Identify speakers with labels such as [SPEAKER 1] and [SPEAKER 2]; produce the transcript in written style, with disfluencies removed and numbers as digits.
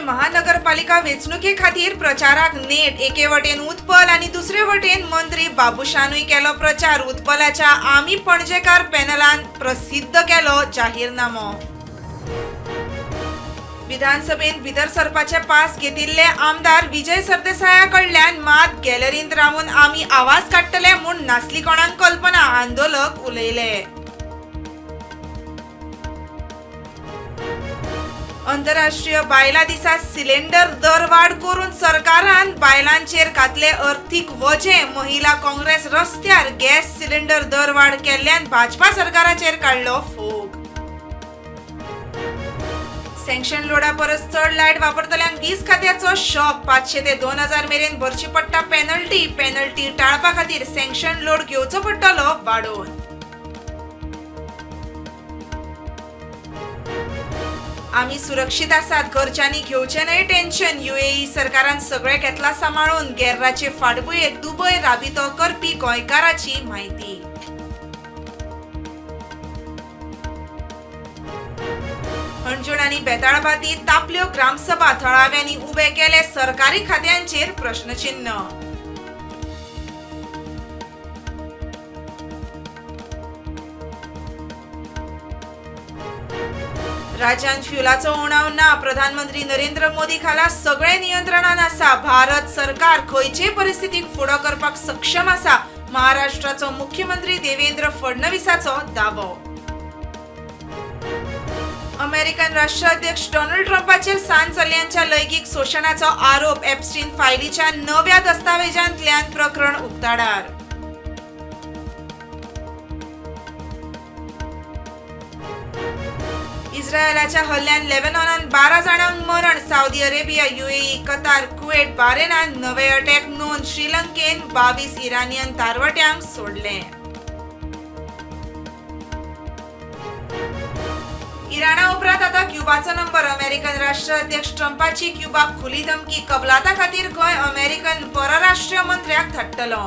[SPEAKER 1] महानगरपालिका वेंचणुके खातीर प्रचाराक नेट एके वटेन उत्पल आणि दुसरे वटेन मंत्री बाबुशानूय केलो प्रचार। उत्पलाच्या आमी पणजेकार पॅनलान प्रसिद्ध केलो जाहीरनामो। विधानसभेत भितर सरपाचे पास घेतिल्ले आमदार विजय सरदेसाया कडल्यान मात गॅलरींत रावून आमी आवाज काडटले म्हूण नासली कोणाक कल्पना, आंदोलक उलयले। आंतरराष्ट्रीय बायला दिसा सिलेंडर दरवाड करून सरकारान बायलांचेर घातले अर्थीक वजे। महिला काँग्रेस रस्त्यार गॅस सिलेंडर दरवाड केल्ल्यान भाजपा सरकाराचेर काडलो फोग। सँक्शन लोडा परस चड लायट वापरतल्यांक वीज खात्याचो शॉक। 500 ते 2000 मेरेन भरची पडटा पेनल्टी टाळपा खातीर सँक्शन लोड घेवचो पडटलो वाडोवन। आमी सुरक्षीत आसात, घरच्यांनी घेवचे न्हय टेन्शन। UAE सरकारान सगळे घेतला सांबाळून। गेर्राचे फाटभुंयेर दुबय राबितो करपी गोंयकाराची म्हायती। अंजूण आनी बेताळबाती तापल्यो ग्रामसभा। थळाव्यांनी उबे केले सरकारी खात्यांचेर प्रश्नचिन्ह। राज्यात फ्युलाचो उणाव ना। प्रधानमंत्री नरेंद्र मोदी खाला सगळे नियंत्रणान आसा। भारत सरकार खंयचे परिस्थितीक फुडो करपाक सक्षम आसा, महाराष्ट्राचो मुख्यमंत्री देवेंद्र फडणवीसाचो दावो। अमेरिकन राष्ट्राध्यक्ष डोनाल्ड ट्रम्पाचेर सांचल्यांच्या लैंगिक शोषणाचो आरोप। एप्स्टीन फायलीच्या नव्या दस्तावेजांतल्यान प्रकरण उक्ताडार। इस्रायलाच्या हल्ल्यान लेबनॉनान 12 जाणांक मरण। Saudi Arabia, UAE, Qatar, Kuwait, बारेनान नवे अटॅक नोंद। श्रीलंकेन 22 इराणियन तारवट्यांक सोडले। इराणा उपरांत आता क्युबाचो नंबर। अमेरिकन राष्ट्राध्यक्ष ट्रम्पाची क्युबाक खुली धमकी। कबलाता खातीर गोंय अमेरिकन परराष्ट्र मंत्र्याक धाडटलो।